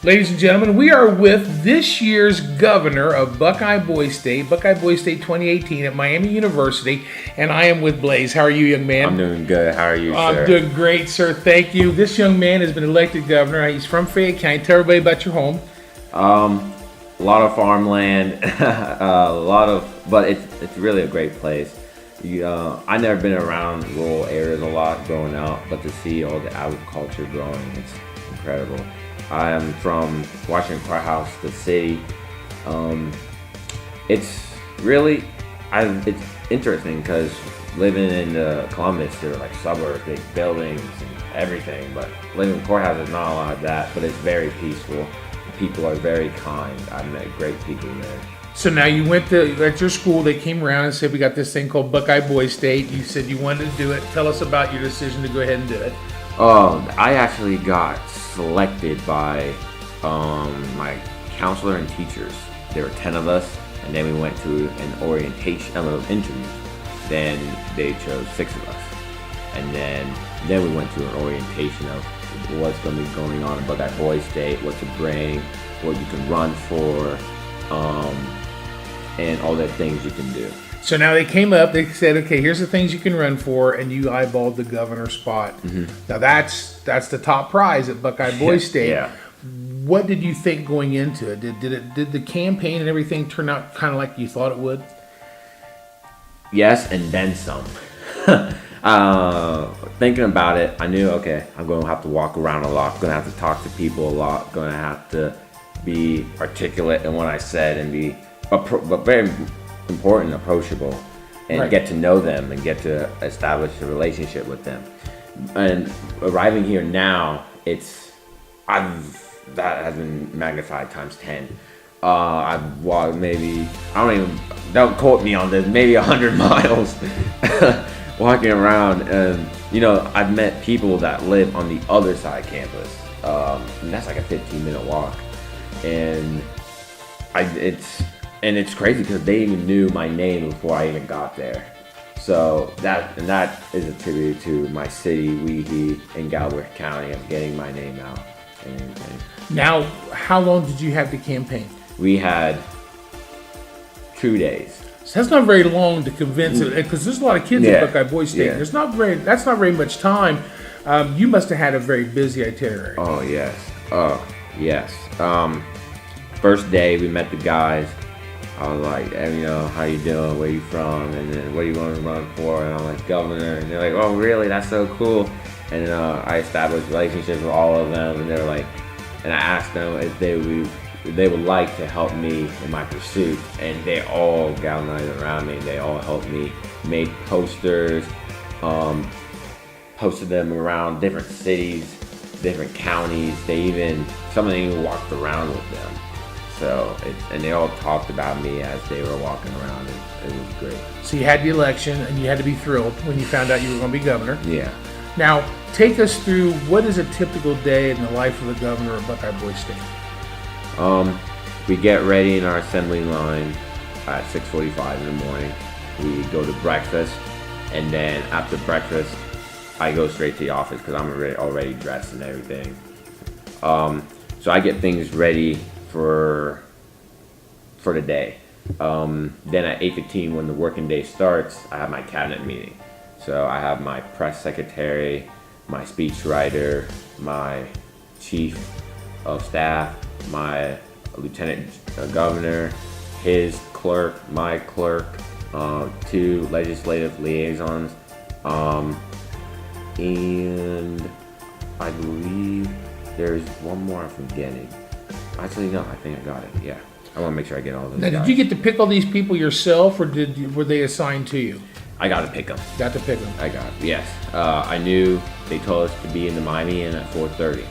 Ladies and gentlemen, we are with this year's governor of Buckeye Boys State 2018 at Miami University, and I am with Blaze. How are you, young man? I'm doing good. How are you, sir? I'm doing great, sir. Thank you. This young man has been elected governor. He's from Fayette County. Tell everybody about your home. A lot of farmland, but it's really a great place. I've never been around rural areas a lot growing up, but to see all the agriculture growing, it's incredible. I am from Washington Courthouse, the city. It's interesting because living in Columbus, there are like suburbs, big buildings and everything, but living in Courthouse is not a lot of that, but it's very peaceful. People are very kind. I've met great people there. So now you went to, at your school, they came around and said, we got this thing called Buckeye Boys State. You said you wanted to do it. Tell us about your decision to go ahead and do it. I actually got selected by my counselor and teachers. There were 10 of us, and then we went to an orientation, interview. Then they chose 6 of us. And then we went to an orientation of what's going to be going on in Buckeye Boys State, what to bring, what you can run for, and all the things you can do. So now they came up, they said, okay, here's the things you can run for, and you eyeballed the governor spot. Mm-hmm. Now that's the top prize at Buckeye Boys State. Yeah. What did you think going into it? Did the campaign and everything turn out kind of like you thought it would? Yes, and then some. Thinking about it, I knew, okay, I'm going to have to walk around a lot, going to have to talk to people a lot, going to have to be articulate in what I said and be, but very important, approachable, and right. Get to know them and get to establish a relationship with them. And arriving here now, that has been magnified times 10. I've walked don't quote me on this, maybe 100 miles walking around, and I've met people that live on the other side of campus, and that's like a 15-minute walk, and it's crazy because they even knew my name before I even got there. So that is a tribute to my city, Weehee, in Galbraith County, of getting my name out and everything. Now, how long did you have to campaign? We had 2 days. So that's not very long to convince it, because there's a lot of kids at Buckeye Boys State. Yeah. That's not very much time. You must have had a very busy itinerary. Oh yes. First day we met the guys. I was like, hey, how you doing? Where you from? And then what do you want to run for? And I'm like, governor. And they're like, oh really? That's so cool. And I established relationships with all of them, and they're like, and I asked them if they would like to help me in my pursuit, and they all galvanized around me. They all helped me, made posters, posted them around different cities, different counties. Some of them even walked around with them. So, and they all talked about me as they were walking around, and it was great. So you had the election, and you had to be thrilled when you found out you were going to be governor. Yeah. Now, take us through, what is a typical day in the life of the governor of Buckeye Boys State? We get ready in our assembly line at 6:45 in the morning. We go to breakfast, and then after breakfast, I go straight to the office because I'm already dressed and everything. So I get things ready for the day. Then at 8:15, when the working day starts, I have my cabinet meeting. So I have my press secretary, my speechwriter, my chief of staff, my lieutenant governor, his clerk, my clerk, 2 legislative liaisons, and I believe there's one more I'm forgetting. Actually, no, I think I got it. Yeah, I want to make sure I get all those. Now, did you get to pick all these people yourself, or were they assigned to you? I got to pick them. Got to pick them. I got it. Yes. I knew they told us to be in the Miami Inn at 4:30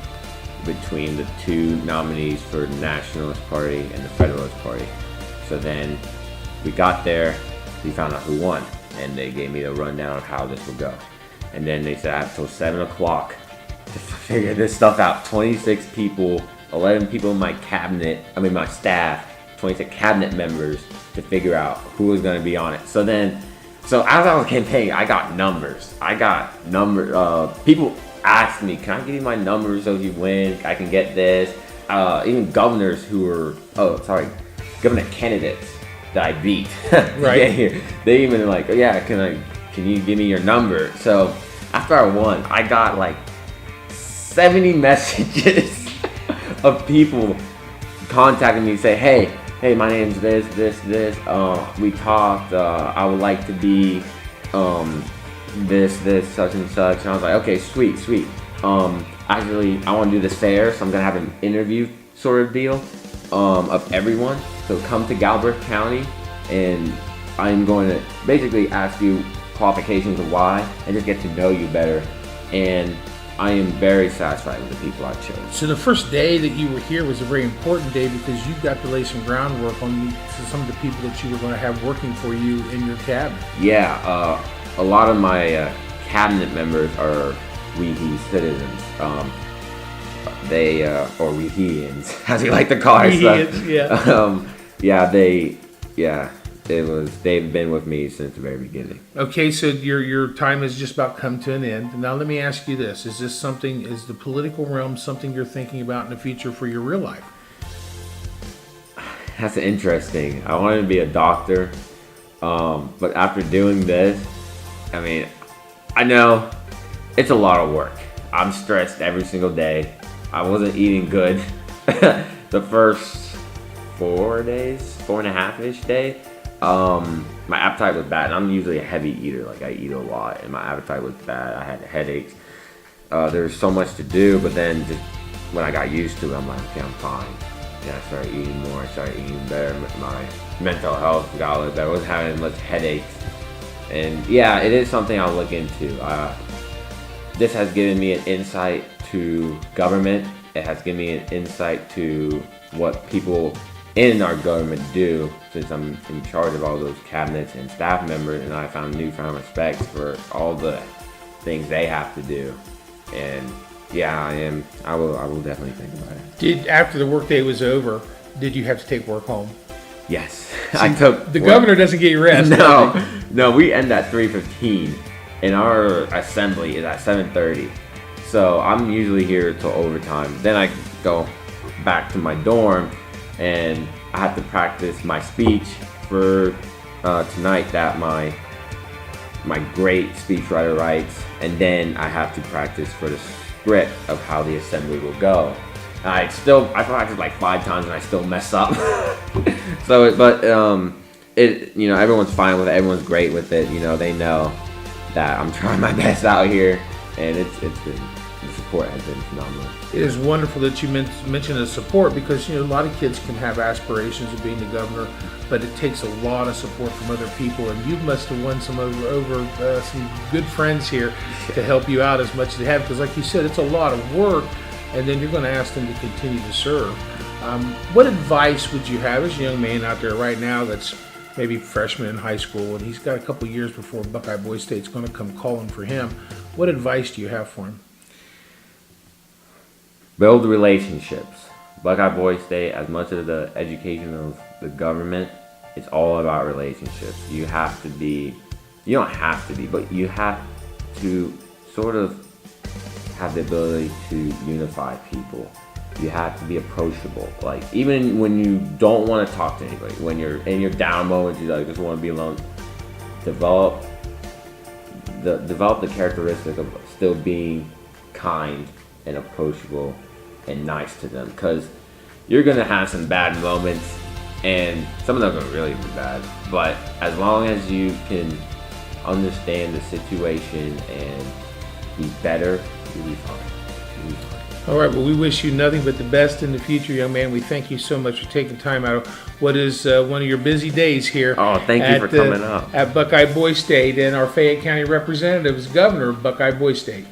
between the 2 nominees for the Nationalist Party and the Federalist Party. So then we got there, we found out who won, and they gave me the rundown of how this would go. And then they said I have till 7 o'clock to figure this stuff out. 26 people, 11 people in my my staff, 26 cabinet members to figure out who was going to be on it. So as I was campaigning, I got numbers. People asked me, can I give you my numbers so if you win, I can get this. even governors who were, governor candidates that I beat. Right. they even like, yeah, can you give me your number? So after I won, I got like 70 messages of people contacting me, say, hey, my name's this. We talked. I would like to be this, such and such. And I was like, okay, sweet. Actually, I want to do this fair, so I'm gonna have an interview sort of deal of everyone. So come to Galbraith County, and I'm going to basically ask you qualifications of why, and just get to know you better. And I am very satisfied with the people I chose. So the first day that you were here was a very important day because you got to lay some groundwork on some of the people that you were going to have working for you in your cabinet. Yeah, a lot of my cabinet members are WeHe citizens. Or WeHeans, as we like to call ourselves. They've been with me since the very beginning. Okay, so your time has just about come to an end. Now let me ask you this: is the political realm something you're thinking about in the future for your real life? That's interesting. I wanted to be a doctor, but after doing this, I mean, I know it's a lot of work. I'm stressed every single day. I wasn't eating good the first 4 days, 4.5-ish day. My appetite was bad, and I'm usually a heavy eater. Like, I eat a lot, and my appetite was bad. I had headaches. There's so much to do, but then just when I got used to it, I'm like, okay, I'm fine. And I started eating more. I started eating better. My mental health got a little better. I wasn't having as much headaches. And yeah, it is something I'll look into. This has given me an insight to government. It has given me an insight to what people in our government do, since I'm in charge of all those cabinets and staff members, and I found newfound respect for all the things they have to do. And yeah, I will definitely think about it. After the workday was over, did you have to take work home? Yes. See, the governor doesn't get you rest. No, we end at 3:15, and our assembly is at 7:30. So I'm usually here till overtime. Then I go back to my dorm, and I have to practice my speech for tonight that my great speechwriter writes, and then I have to practice for the script of how the assembly will go. I practiced like 5 times and I still mess up. Everyone's fine with it. Everyone's great with it. They know that I'm trying my best out here, and it's been. The support has been phenomenal. It is wonderful that you mentioned the support, because a lot of kids can have aspirations of being the governor, but it takes a lot of support from other people, and you must have won some some good friends here to help you out as much as they have, because like you said, it's a lot of work, and then you're going to ask them to continue to serve. What advice would you have as a young man out there right now that's maybe freshman in high school, and he's got a couple years before Buckeye Boys State's going to come calling for him? What advice do you have for him? Build relationships. Buckeye Boys State, as much as the education of the government, it's all about relationships. You don't have to be, but you have to sort of have the ability to unify people. You have to be approachable. Like, even when you don't want to talk to anybody, when you're in your down moments, you just want to be alone, develop the characteristic of still being kind and approachable and nice to them, because you're gonna have some bad moments, and some of them are really bad, but as long as you can understand the situation and be better, you'll be fine. All right, well, we wish you nothing but the best in the future, young man. We thank you so much for taking time out of what is one of your busy days here. Oh, thank you for coming up. At Buckeye Boys State, and our Fayette County representative is Governor of Buckeye Boys State.